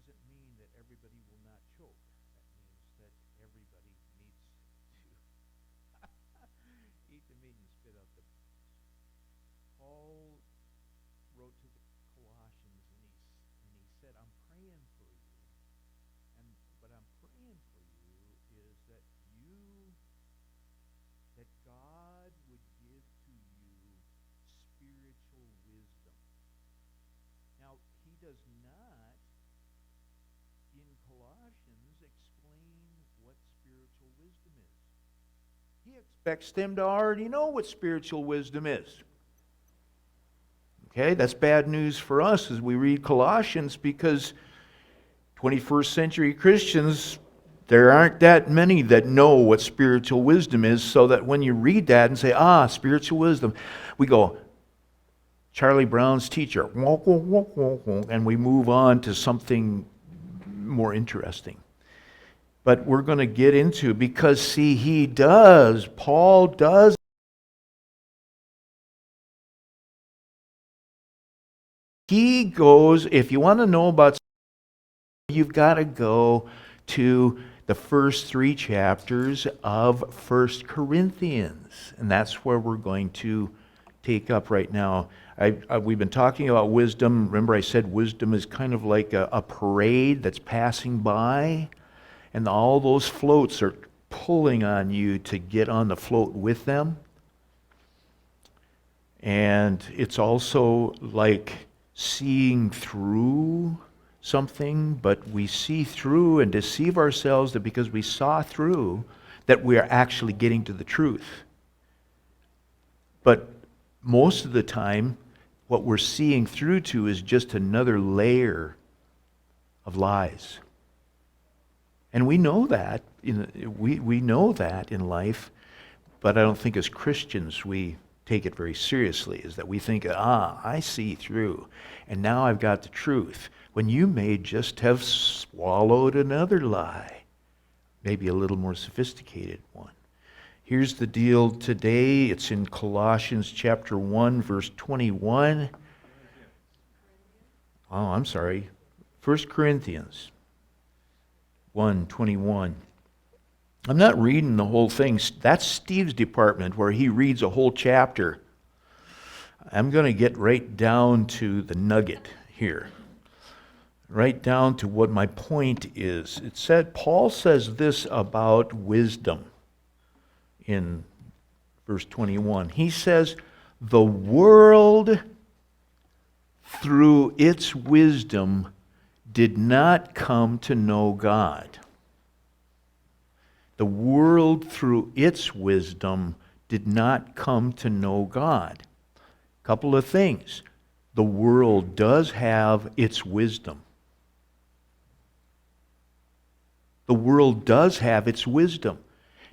doesn't mean that everybody will not choke. That means that everybody needs to eat the meat and spit out the bones. Paul wrote to the Colossians, and he said, "I'm praying for you, and what I'm praying for you is that God would give to you spiritual wisdom." Now, he does not in Colossians explain what spiritual wisdom is. He expects them to already know what spiritual wisdom is. Okay, that's bad news for us as we read Colossians, because 21st century Christians, there aren't that many that know what spiritual wisdom is, so that when you read that and say, spiritual wisdom, we go, Charlie Brown's teacher, and we move on to something more interesting. But we're going to get into, because see, Paul does. He goes, if you want to know about, you've got to go to the first 3 chapters of 1 Corinthians. And that's where we're going to take up right now. We've been talking about wisdom. Remember, I said wisdom is kind of like a parade that's passing by, and all those floats are pulling on you to get on the float with them. And it's also like seeing through something, but we see through and deceive ourselves that because we saw through, that we are actually getting to the truth. But most of the time, what we're seeing through to is just another layer of lies. And we know that. We know that in life, but I don't think as Christians we take it very seriously, is that we think, I see through, and now I've got the truth, when you may just have swallowed another lie, maybe a little more sophisticated one. Here's the deal today. It's in Colossians chapter 1, verse 21. Oh, I'm sorry. 1 Corinthians 1:21. I'm not reading the whole thing. That's Steve's department, where he reads a whole chapter. I'm going to get right down to the nugget here. Right down to what my point is. It said, Paul says this about wisdom in verse 21. He says, the world through its wisdom did not come to know God. The world through its wisdom did not come to know God. A couple of things. The world does have its wisdom. The world does have its wisdom.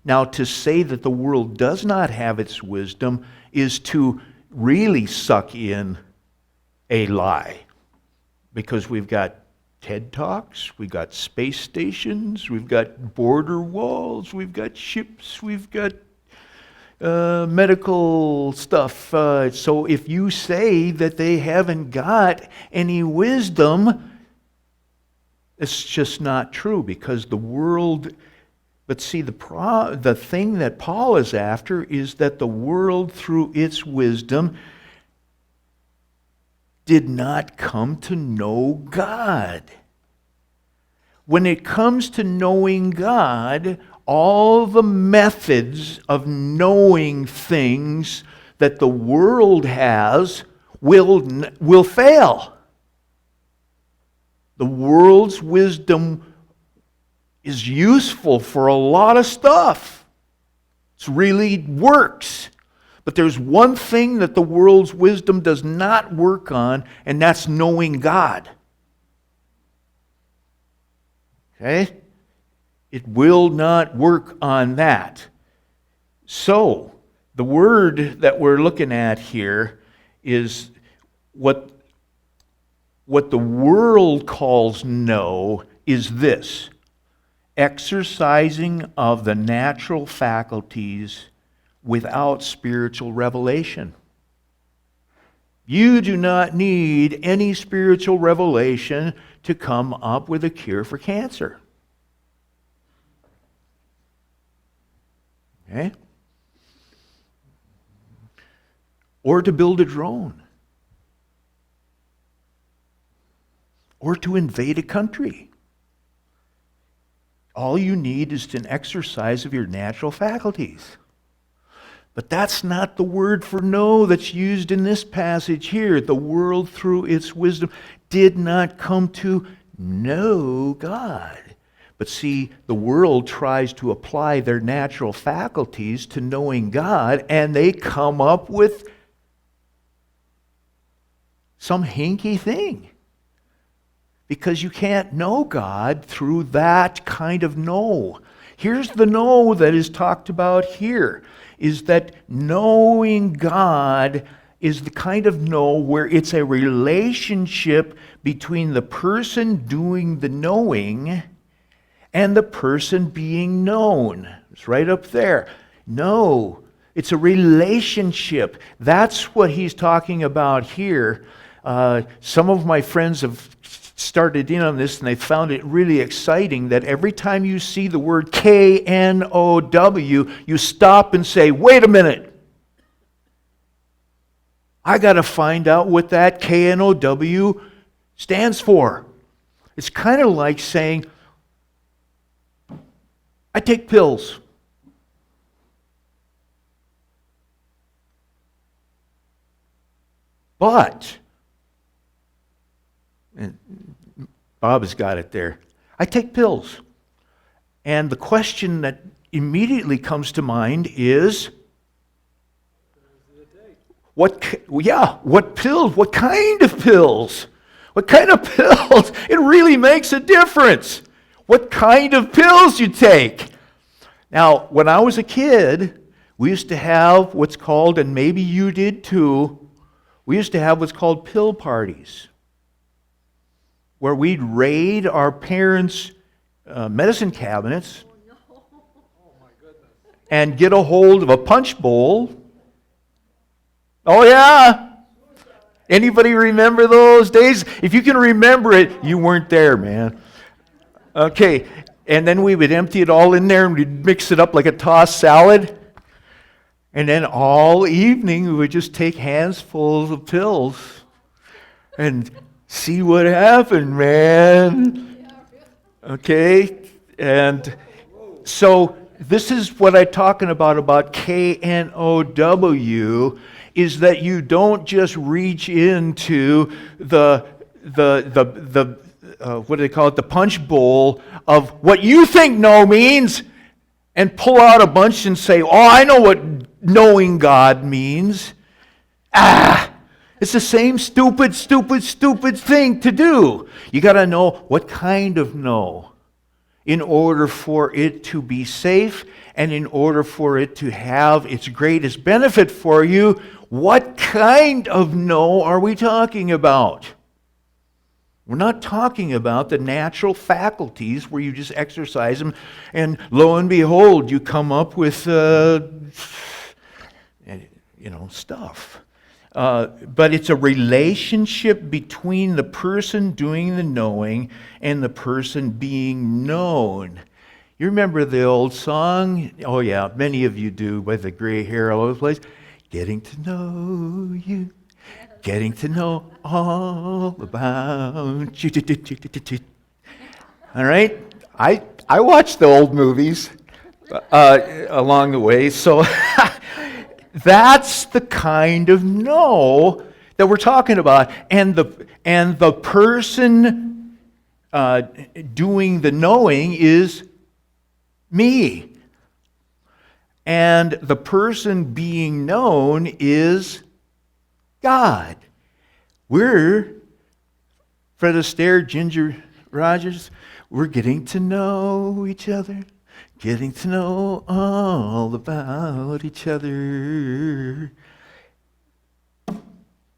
Now, to say that the world does not have its wisdom is to really suck in a lie. Because we've got TED Talks, we've got space stations, we've got border walls, we've got ships, we've got medical stuff. So if you say that they haven't got any wisdom, it's just not true, because the world... But see, the thing that Paul is after is that the world through its wisdom did not come to know God. When it comes to knowing God, all the methods of knowing things that the world has will fail. The world's wisdom is useful for a lot of stuff. It really works. But there's one thing that the world's wisdom does not work on, and that's knowing God. Okay? It will not work on that. So, the word that we're looking at here is what the world calls know is this: exercising of the natural faculties without spiritual revelation. You do not need any spiritual revelation to come up with a cure for cancer. Okay? Or to build a drone. Or to invade a country. All you need is an exercise of your natural faculties. But that's not the word for know that's used in this passage here. The world, through its wisdom, did not come to know God. But see, the world tries to apply their natural faculties to knowing God, and they come up with some hinky thing. Because you can't know God through that kind of know. Here's the know that is talked about here, is that knowing God is the kind of know where it's a relationship between the person doing the knowing and the person being known. It's right up there. No, it's a relationship. That's what he's talking about here. Some of my friends have started in on this, and they found it really exciting that every time you see the word K-N-O-W, you stop and say, wait a minute. I got to find out what that K-N-O-W stands for. It's kind of like saying, I take pills. But, and Bob has got it there, I take pills. And the question that immediately comes to mind is, what pills? What kind of pills? What kind of pills? It really makes a difference. What kind of pills you take? Now, when I was a kid, we used to have what's called, and maybe you did too, we used to have what's called pill parties, where we'd raid our parents' medicine cabinets and get a hold of a punch bowl. Oh yeah! Anybody remember those days? If you can remember it, you weren't there, man. Okay, and then we would empty it all in there and we'd mix it up like a tossed salad. And then all evening we would just take handfuls of pills and see what happened, man. Okay, and so this is what I'm talking about K-N-O-W, is that you don't just reach into the what do they call it, the punch bowl of what you think know means, and pull out a bunch and say, oh, I know what knowing God means. It's the same stupid thing to do. You got to know what kind of know in order for it to be safe and in order for it to have its greatest benefit for you. What kind of know are we talking about? We're not talking about the natural faculties where you just exercise them and lo and behold, you come up with, stuff. But it's a relationship between the person doing the knowing and the person being known. You remember the old song? Oh yeah, many of you do, by the gray hair all over the place. Getting to know you. Getting to know all about you. All right? I watch the old movies along the way, so that's the kind of know that we're talking about. And the person doing the knowing is me. And the person being known is God. We're Fred Astaire, Ginger Rogers. We're getting to know each other, getting to know all about each other.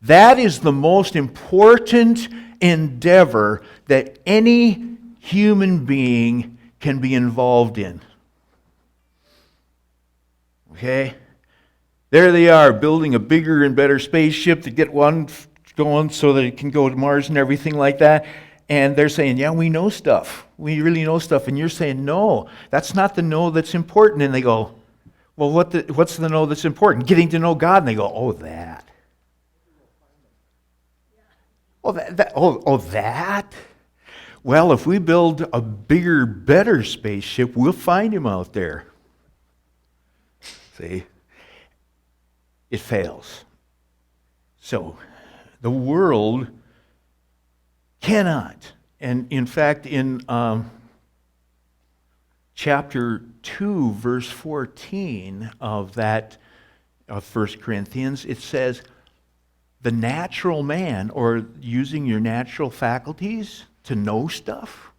That is the most important endeavor that any human being can be involved in. Okay? There they are, building a bigger and better spaceship to get one going so that it can go to Mars and everything like that. And they're saying, yeah, we know stuff. We really know stuff. And you're saying, no, that's not the know that's important. And they go, well, what's the know that's important? Getting to know God. And they go, oh, that. Oh, that? Well, if we build a bigger, better spaceship, we'll find him out there. See? It fails. So, the world cannot. And in fact, in chapter 2, verse 14 of 1 Corinthians, it says, the natural man, or using your natural faculties to know stuff,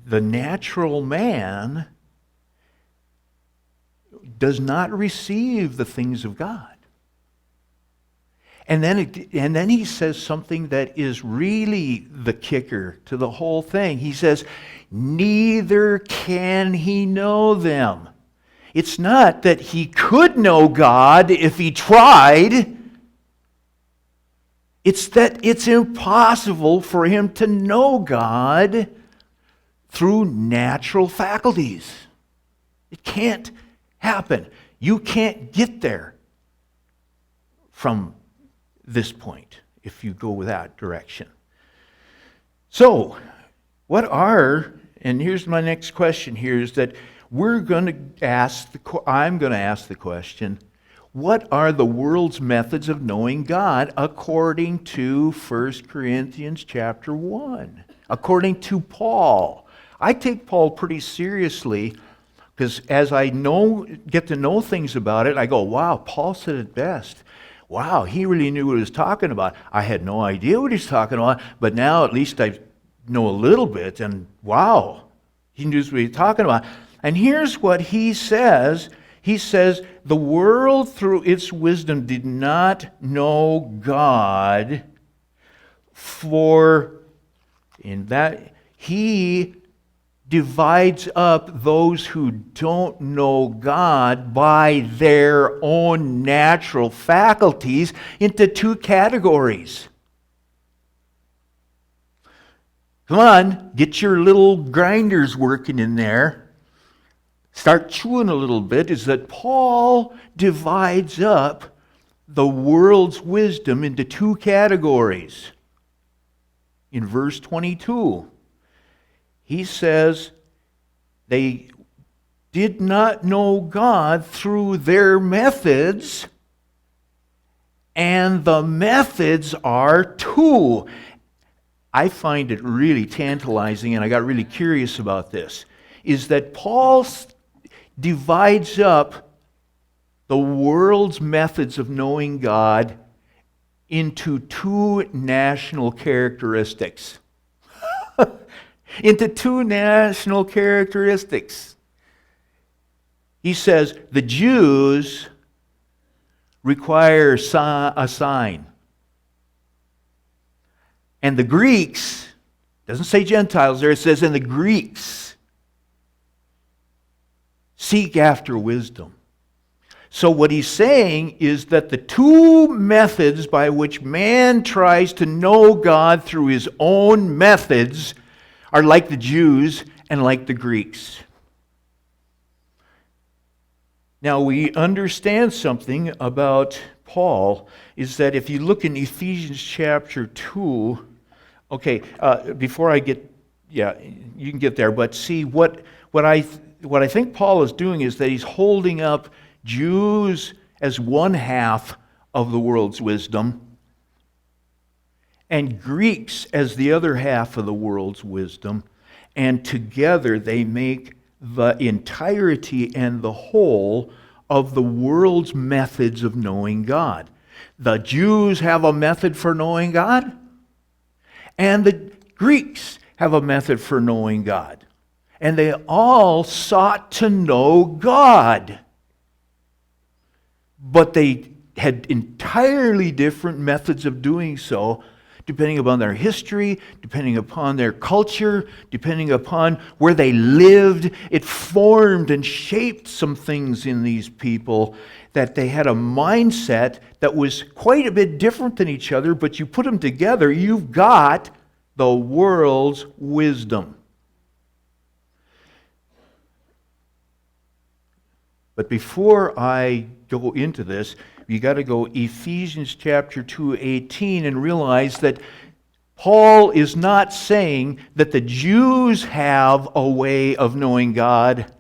the natural man does not receive the things of God. And then he says something that is really the kicker to the whole thing. He says, neither can he know them. It's not that he could know God if he tried. It's that it's impossible for him to know God through natural faculties. It can't happen. You can't get there from this point if you go with that direction. So, and here's my next question here, is that I'm going to ask the question, what are the world's methods of knowing God according to 1 Corinthians chapter 1? According to Paul. I take Paul pretty seriously, because as I get to know things about it, I go, wow, Paul said it best. Wow, he really knew what he was talking about. I had no idea what he was talking about, but now at least I know a little bit, and wow, he knew what he was talking about. And here's what he says. He says, the world through its wisdom did not know God, for in that he divides up those who don't know God by their own natural faculties into two categories. Come on, get your little grinders working in there. Start chewing a little bit. Is that Paul divides up the world's wisdom into two categories. In verse 22. He says they did not know God through their methods, and the methods are two. I find it really tantalizing, and I got really curious about this, is that Paul divides up the world's methods of knowing God into two national characteristics. Into two national characteristics. He says the Jews require a sign. And the Greeks, doesn't say Gentiles there, it says, and the Greeks seek after wisdom. So what he's saying is that the two methods by which man tries to know God through his own methods are like the Jews and like the Greeks. Now we understand something about Paul, is that if you look in Ephesians chapter 2, before I get, you can get there, but see what I think Paul is doing is that he's holding up Jews as one half of the world's wisdom, and Greeks as the other half of the world's wisdom, and together they make the entirety and the whole of the world's methods of knowing God. The Jews have a method for knowing God, and the Greeks have a method for knowing God. And they all sought to know God. But they had entirely different methods of doing so, depending upon their history, depending upon their culture, depending upon where they lived. It formed and shaped some things in these people, that they had a mindset that was quite a bit different than each other, but you put them together, you've got the world's wisdom. But before I go into this, you got to go Ephesians chapter 2:18 and realize that Paul is not saying that the Jews have a way of knowing God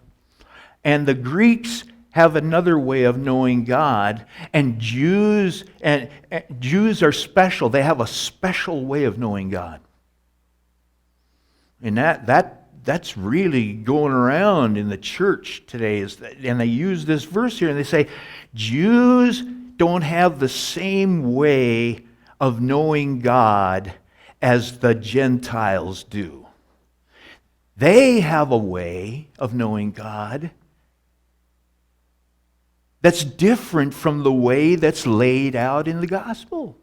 and the Greeks have another way of knowing God, and Jews are special. They have a special way of knowing God. And that's really going around in the church today. And they use this verse here and they say, Jews don't have the same way of knowing God as the Gentiles do. They have a way of knowing God that's different from the way that's laid out in the gospel.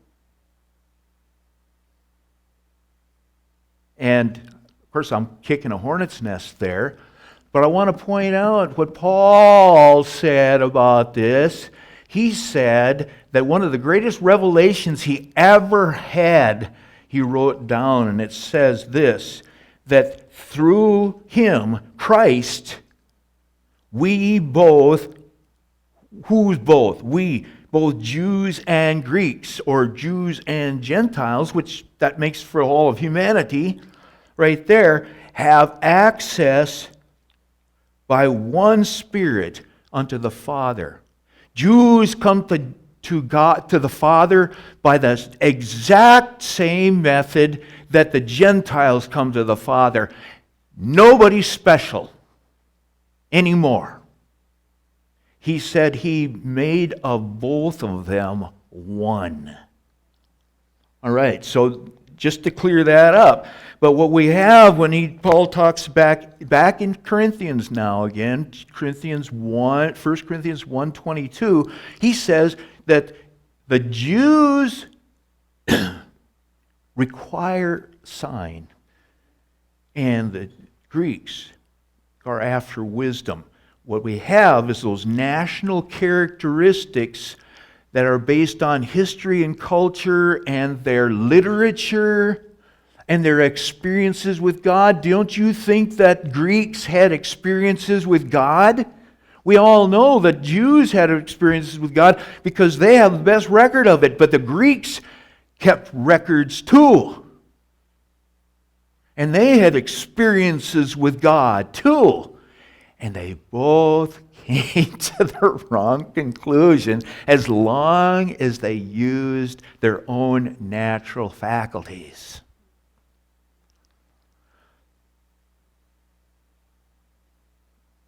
And of course, I'm kicking a hornet's nest there, but I want to point out what Paul said about this. He said that one of the greatest revelations he ever had, he wrote down, and it says this, that through him, Christ, we both, who's both? We, both Jews and Greeks, or Jews and Gentiles, which that makes for all of humanity, right there, have access by one Spirit unto the Father. Jews come to God, to the Father, by the exact same method that the Gentiles come to the Father. Nobody's special anymore. He said he made of both of them one. All right, so just to clear that up. But what we have when Paul talks back in Corinthians now again, 1 Corinthians 1:22, he says that the Jews require sign and the Greeks are after wisdom. What we have is those national characteristics that are based on history and culture and their literature and their experiences with God. Don't you think that Greeks had experiences with God? We all know that Jews had experiences with God because they have the best record of it, but the Greeks kept records too. And they had experiences with God too. And they both came to the wrong conclusion as long as they used their own natural faculties.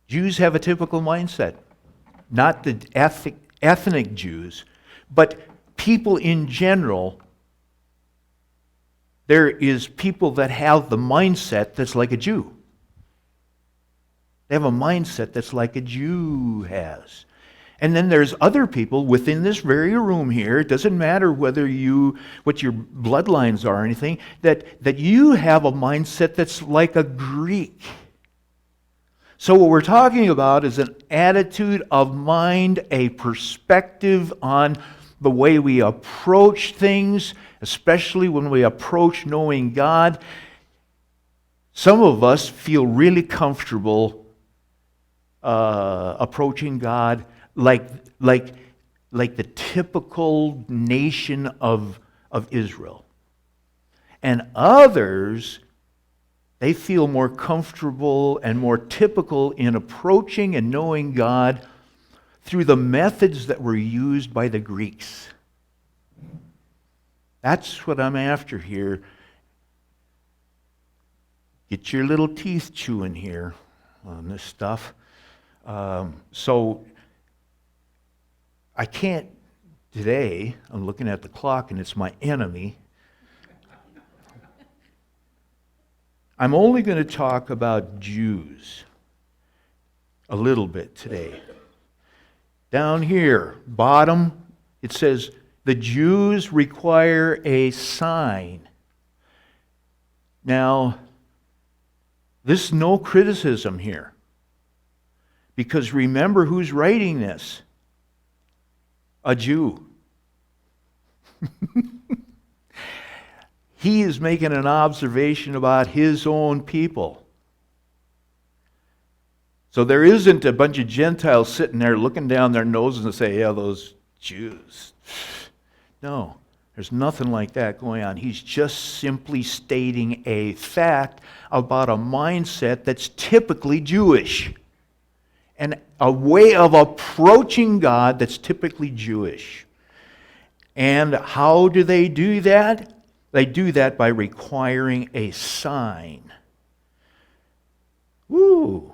Jews have a typical mindset. Not the ethnic Jews, but people in general. There is people that have the mindset that's like a Jew. They have a mindset that's like a Jew has. And then there's other people within this very room here, it doesn't matter what your bloodlines are or anything, that you have a mindset that's like a Greek. So what we're talking about is an attitude of mind, a perspective on the way we approach things, especially when we approach knowing God. Some of us feel really comfortable approaching God like the typical nation of Israel. And others, they feel more comfortable and more typical in approaching and knowing God through the methods that were used by the Greeks. That's what I'm after here. Get your little teeth chewing here on this stuff. So I can't today, I'm looking at the clock and it's my enemy. I'm only going to talk about Jews a little bit today. Down here, bottom, it says, the Jews require a sign. Now, this is no criticism here. Because remember who's writing this? A Jew. He is making an observation about his own people. So there isn't a bunch of Gentiles sitting there looking down their noses and say, yeah, those Jews. No, there's nothing like that going on. He's just simply stating a fact about a mindset that's typically Jewish. And a way of approaching God that's typically Jewish. And how do they do that? They do that by requiring a sign. Woo!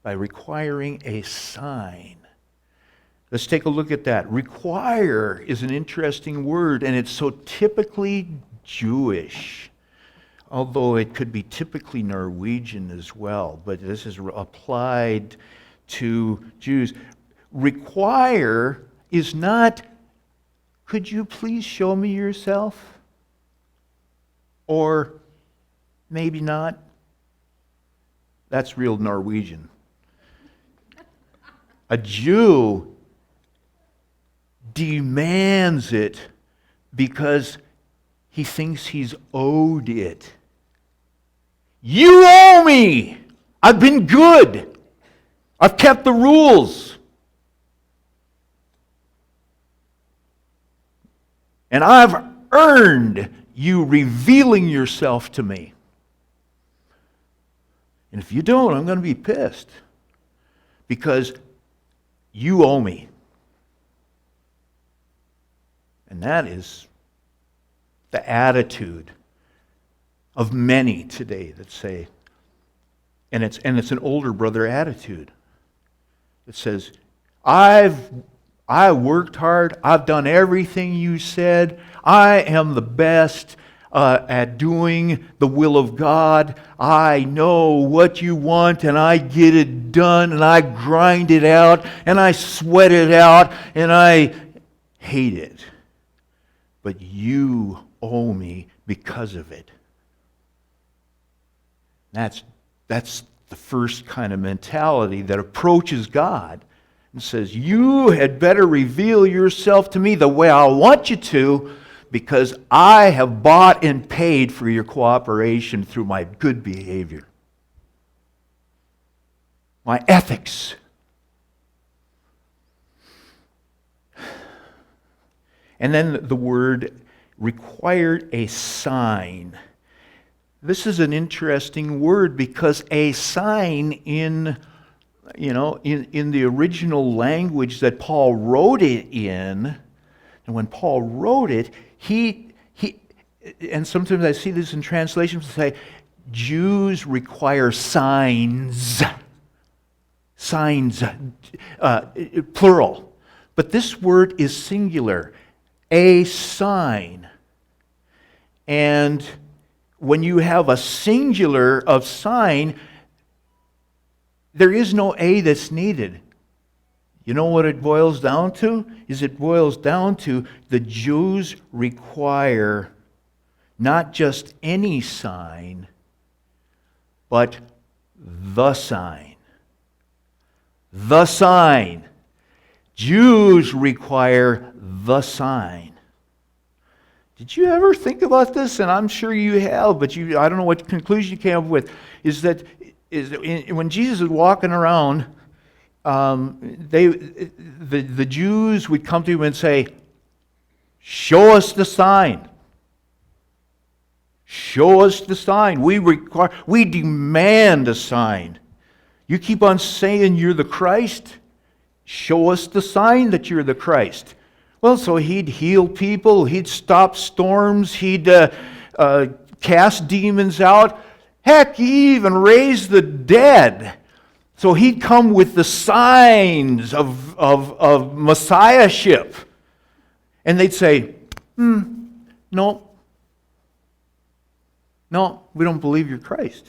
By requiring a sign. Let's take a look at that. Require is an interesting word, and it's so typically Jewish. Although it could be typically Norwegian as well, but this is applied to Jews. Require is not, could you please show me yourself? Or maybe not. That's real Norwegian. A Jew demands it because he thinks he's owed it. You owe me! I've been good. I've kept the rules. And I've earned you revealing yourself to me. And if you don't, I'm going to be pissed. Because you owe me. And that is the attitude of many today that say, and it's an older brother attitude that says, I worked hard, I've done everything you said, I am the best at doing the will of God, I know what you want and I get it done and I grind it out and I sweat it out and I hate it. But you owe me because of it. That's the first kind of mentality that approaches God and says, you had better reveal yourself to me the way I want you to, because I have bought and paid for your cooperation through my good behavior, my ethics. And then the word required a sign. This is an interesting word because a sign in the original language that Paul wrote it in, and when Paul wrote it, he and sometimes I see this in translations say, Jews require signs. Signs, plural. But this word is singular. A sign. And when you have a singular of sign, there is no A that's needed. You know what it boils down to? It boils down to the Jews require not just any sign, but the sign. The sign. Jews require the sign. Did you ever think about this? And I'm sure you have, but I don't know what conclusion you came up with. When Jesus was walking around, the Jews would come to him and say, show us the sign. Show us the sign. We demand a sign. You keep on saying you're the Christ. Show us the sign that you're the Christ. Well, so he'd heal people, he'd stop storms, he'd cast demons out. Heck, he even raised the dead. So he'd come with the signs of messiahship. And they'd say, no, we don't believe you're Christ.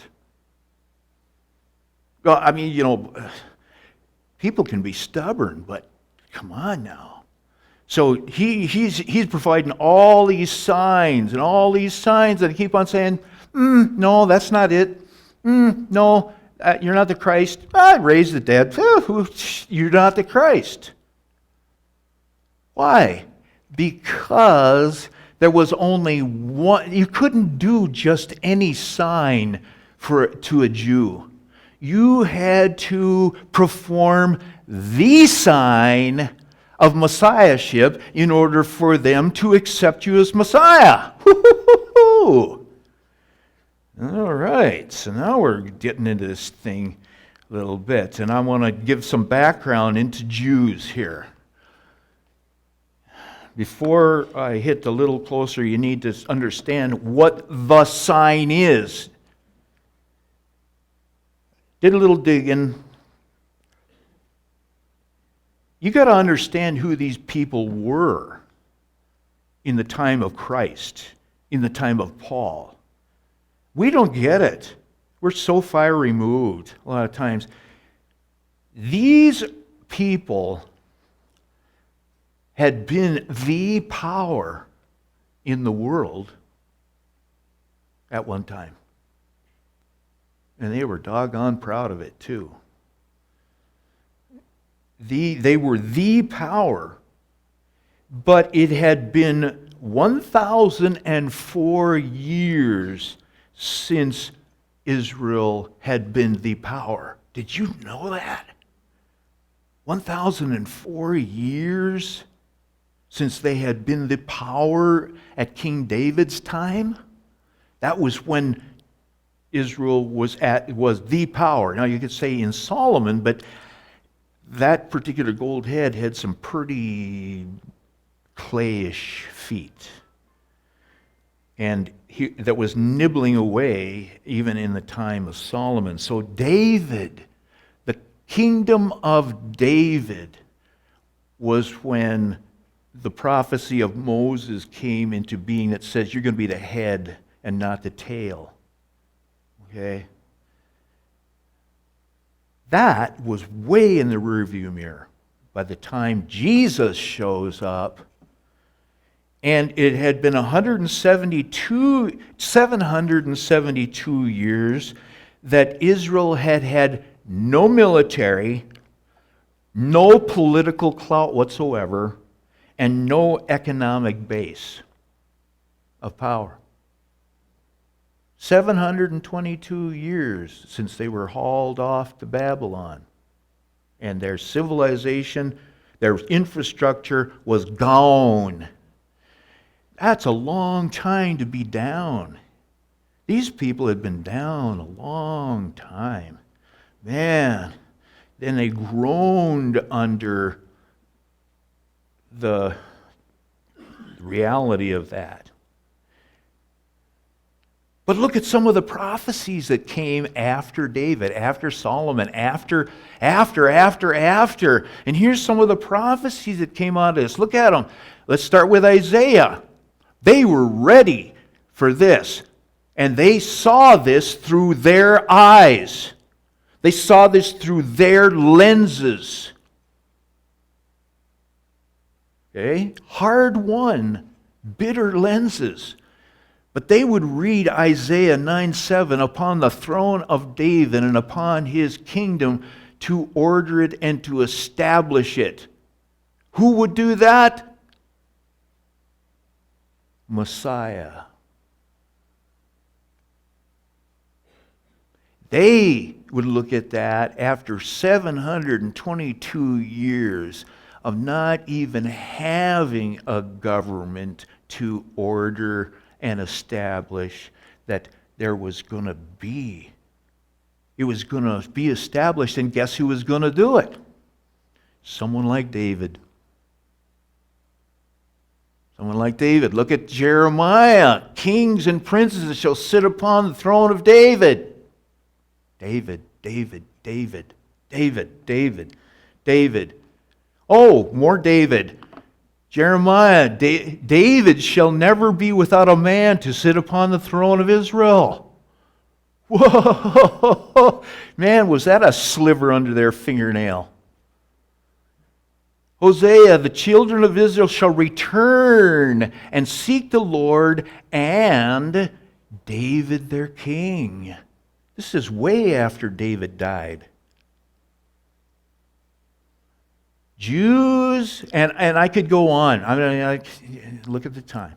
Well, I mean, people can be stubborn, but come on now. So he's providing all these signs, and they keep on saying, No, that's not it. No, you're not the Christ. Raise the dead. You're not the Christ. Why? Because there was only one. You couldn't do just any sign to a Jew. You had to perform the sign of Messiahship in order for them to accept you as Messiah. All right, so now we're getting into this thing a little bit, and I want to give some background into Jews here. Before I hit a little closer, you need to understand what the sign is. Did a little digging. You got to understand who these people were in the time of Christ, in the time of Paul. We don't get it. We're so far removed a lot of times. These people had been the power in the world at one time. And they were doggone proud of it too. They were the power, but it had been 1,004 years since Israel had been the power. Did you know that? 1,004 years since they had been the power at King David's time? That was when Israel was the power. Now you could say in Solomon, but that particular gold head had some pretty clayish feet. And that was nibbling away even in the time of Solomon. So David, the kingdom of David, was when the prophecy of Moses came into being that says you're going to be the head and not the tail. Okay? That was way in the rearview mirror by the time Jesus shows up. And it had been 772 years that Israel had had no military, no political clout whatsoever, and no economic base of power. 722 years since they were hauled off to Babylon. And their civilization, their infrastructure was gone. That's a long time to be down. These people had been down a long time. Man, then they groaned under the reality of that. But look at some of the prophecies that came after David, after Solomon, after. And here's some of the prophecies that came out of this. Look at them. Let's start with Isaiah. They were ready for this. And they saw this through their eyes. They saw this through their lenses. Okay? Hard-won, bitter lenses. But they would read Isaiah 9:7, upon the throne of David and upon his kingdom to order it and to establish it. Who would do that? Messiah. They would look at that after 722 years of not even having a government to order and establish that there was going to be. It was going to be established, and guess who was going to do it? Someone like David. Someone like David. Look at Jeremiah. Kings and princes shall sit upon the throne of David. David, David, David, David, David, David. Oh, more David. Jeremiah, David shall never be without a man to sit upon the throne of Israel. Whoa! Man, was that a sliver under their fingernail. Hosea, the children of Israel shall return and seek the Lord and David their king. This is way after David died. Jews, and I could go on. Look at the time.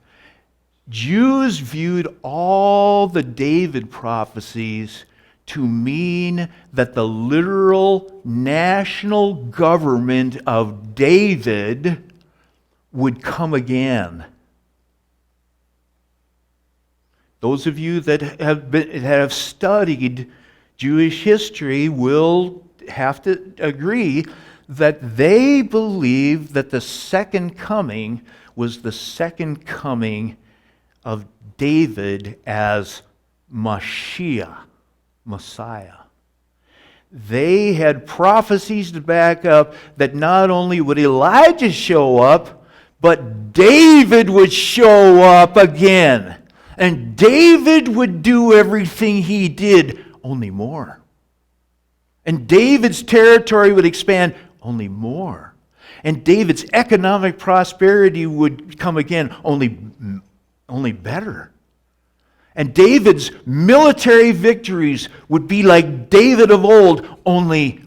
Jews viewed all the David prophecies to mean that the literal national government of David would come again. Those of you that have studied Jewish history will have to agree that they believe that the second coming was the second coming of David as Mashiach, Messiah. They had prophecies to back up that not only would Elijah show up, but David would show up again. And David would do everything he did, only more. And David's territory would expand only more. And David's economic prosperity would come again, only better. And David's military victories would be like David of old, only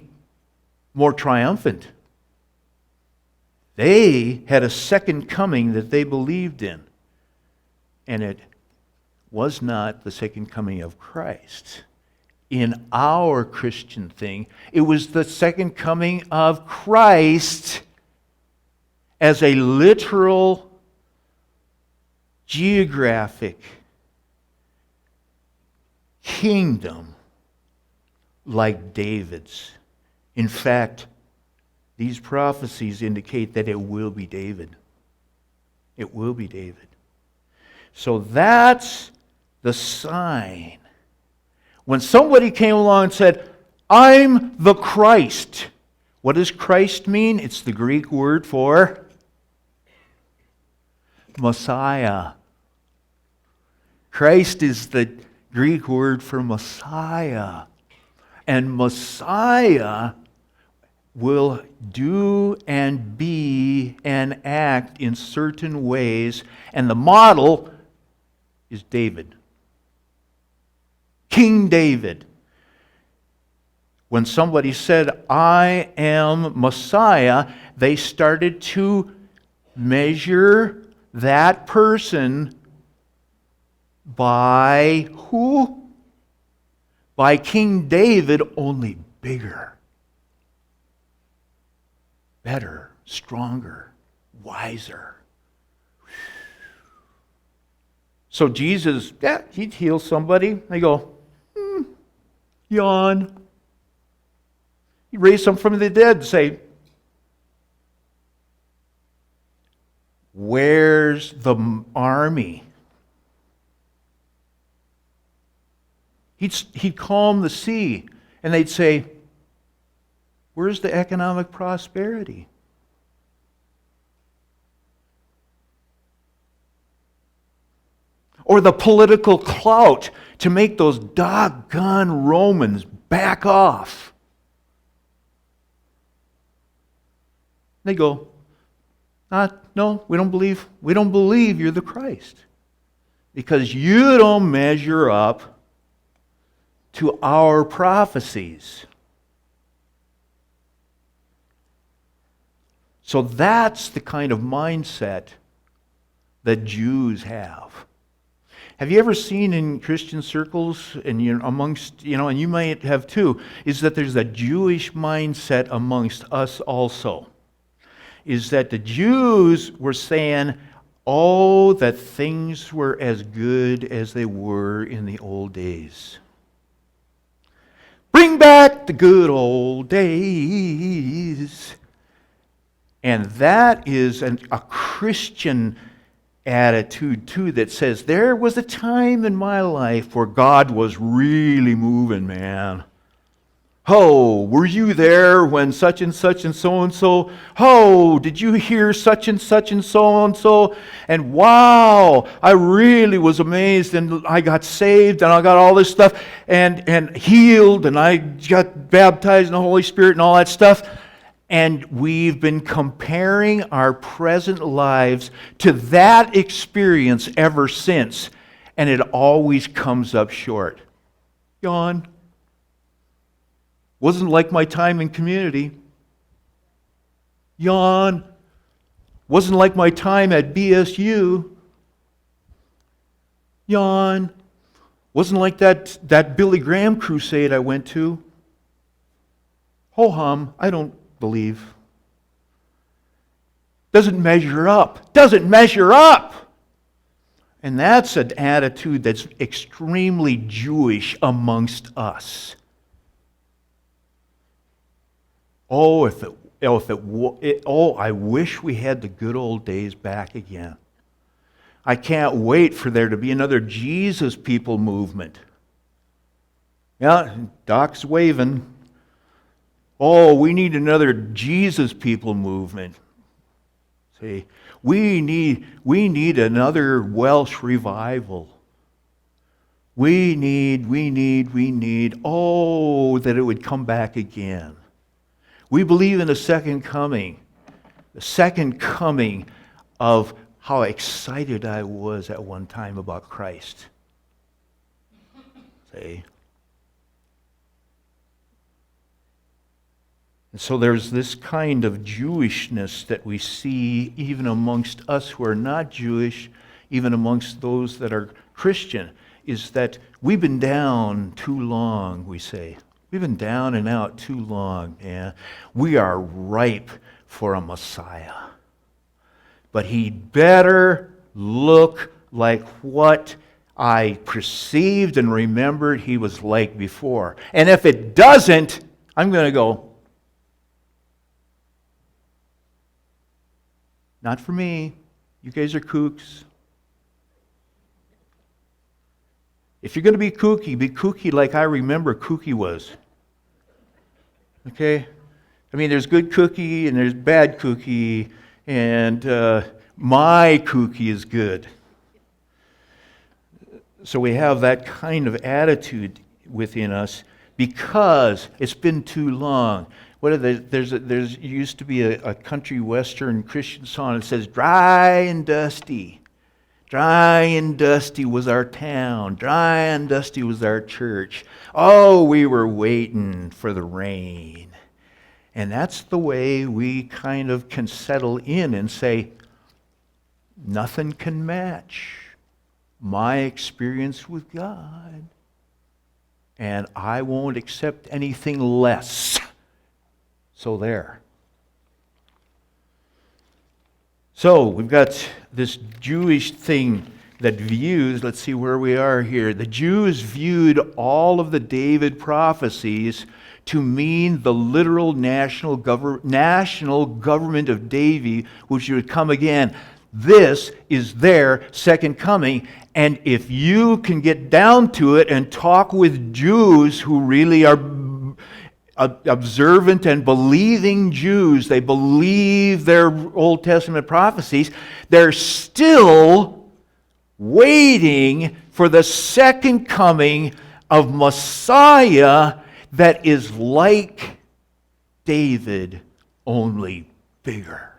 more triumphant. They had a second coming that they believed in. And it was not the second coming of Christ. In our Christian thing, it was the second coming of Christ as a literal, geographic kingdom like David's. In fact, these prophecies indicate that it will be David. It will be David. So that's the sign. When somebody came along and said, I'm the Christ. What does Christ mean? It's the Greek word for Messiah. Christ is the Greek word for Messiah. And Messiah will do and be and act in certain ways. And the model is David. King David. When somebody said, I am Messiah, they started to measure that person by who? By King David, only bigger, better, stronger, wiser. So Jesus, he'd heal somebody. They go, yawn. He'd raise some from the dead and say, where's the army? He'd calm the sea, and they'd say, where's the economic prosperity? Or the political clout to make those doggone Romans back off. They go, no, we don't believe you're the Christ. Because you don't measure up to our prophecies. So that's the kind of mindset that Jews have. Have you ever seen in Christian circles and amongst, and you might have too, is that there's a Jewish mindset amongst us also. Is that the Jews were saying, oh, that things were as good as they were in the old days. Bring back the good old days. And that is a Christian attitude too, that says there was a time in my life where God was really moving, man. Oh, were you there when such and such and so and so? Oh, did you hear such and so and so? And wow, I really was amazed, and I got saved, and I got all this stuff, and healed, and I got baptized in the Holy Spirit and all that stuff. And we've been comparing our present lives to that experience ever since. And it always comes up short. Yawn. Wasn't like my time in community. Yawn. Wasn't like my time at BSU. Yawn. Wasn't like that Billy Graham crusade I went to. Ho-hum, I don't believe. Doesn't measure up. Doesn't measure up. And that's an attitude that's extremely Jewish amongst us. Oh, I wish we had the good old days back again. I can't wait for there to be another Jesus people movement. Yeah, Doc's waving. Oh, we need another Jesus people movement. See, we need another Welsh revival. We need, oh, that it would come back again. We believe in the second coming of how excited I was at one time about Christ. See? And so there's this kind of Jewishness that we see even amongst us who are not Jewish, even amongst those that are Christian, is that we've been down too long, we say. We've been down and out too long. Yeah. We are ripe for a Messiah. But he better look like what I perceived and remembered he was like before. And if it doesn't, I'm going to go, not for me. You guys are kooks. If you're going to be kooky like I remember kooky was. Okay? I mean, there's good kooky and there's bad kooky, and my kooky is good. So we have that kind of attitude within us because it's been too long. There's used to be a country western Christian song that says, "Dry and dusty. Dry and dusty was our town. Dry and dusty was our church. Oh, we were waiting for the rain." And that's the way we kind of can settle in and say, nothing can match my experience with God. And I won't accept anything less. So there. So we've got this Jewish thing that views, let's see where we are here. The Jews viewed all of the David prophecies to mean the literal national government of David, which would come again. This is their second coming. And if you can get down to it and talk with Jews who really are observant and believing Jews, they believe their Old Testament prophecies, they're still waiting for the second coming of Messiah that is like David, only bigger.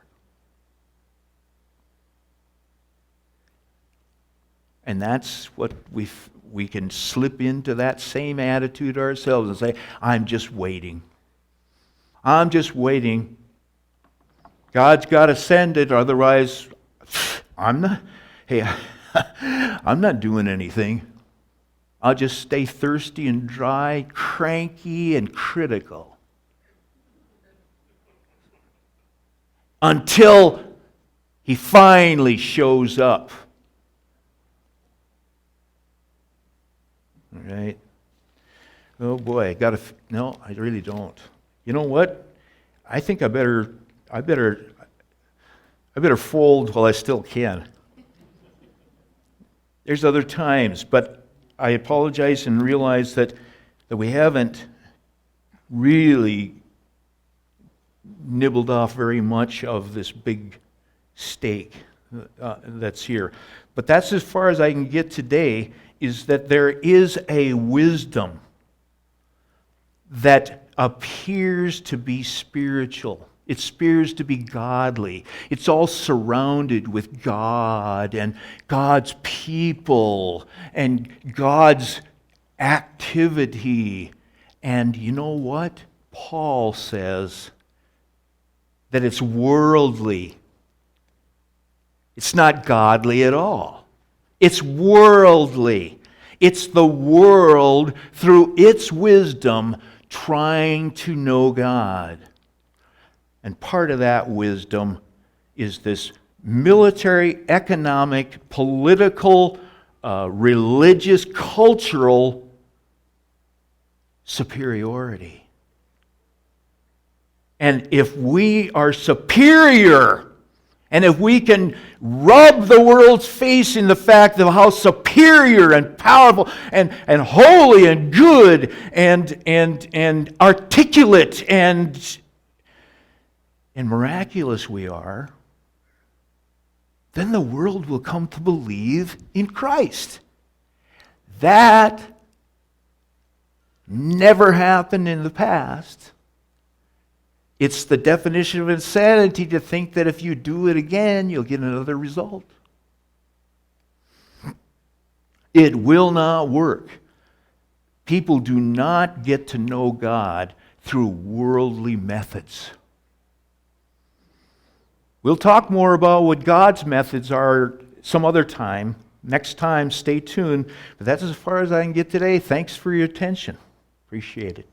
And that's what we can slip into that same attitude ourselves and say, I'm just waiting. I'm just waiting. God's got to send it, otherwise I'm not doing anything. I'll just stay thirsty and dry, cranky and critical. Until he finally shows up. All right. Oh boy, no, I really don't. You know what? I think I better fold while I still can. There's other times, but I apologize and realize that we haven't really nibbled off very much of this big steak that's here. But that's as far as I can get today, is that there is a wisdom that appears to be spiritual. It appears to be godly. It's all surrounded with God and God's people and God's activity. And you know what? Paul says that it's worldly. It's not godly at all. It's worldly. It's the world through its wisdom trying to know God. And part of that wisdom is this military, economic, political, religious, cultural superiority. And if we are superior, and if we can rub the world's face in the fact of how superior and powerful and holy and good and articulate and miraculous we are, then the world will come to believe in Christ. That never happened in the past. It's the definition of insanity to think that if you do it again, you'll get another result. It will not work. People do not get to know God through worldly methods. We'll talk more about what God's methods are some other time. Next time, stay tuned. But that's as far as I can get today. Thanks for your attention. Appreciate it.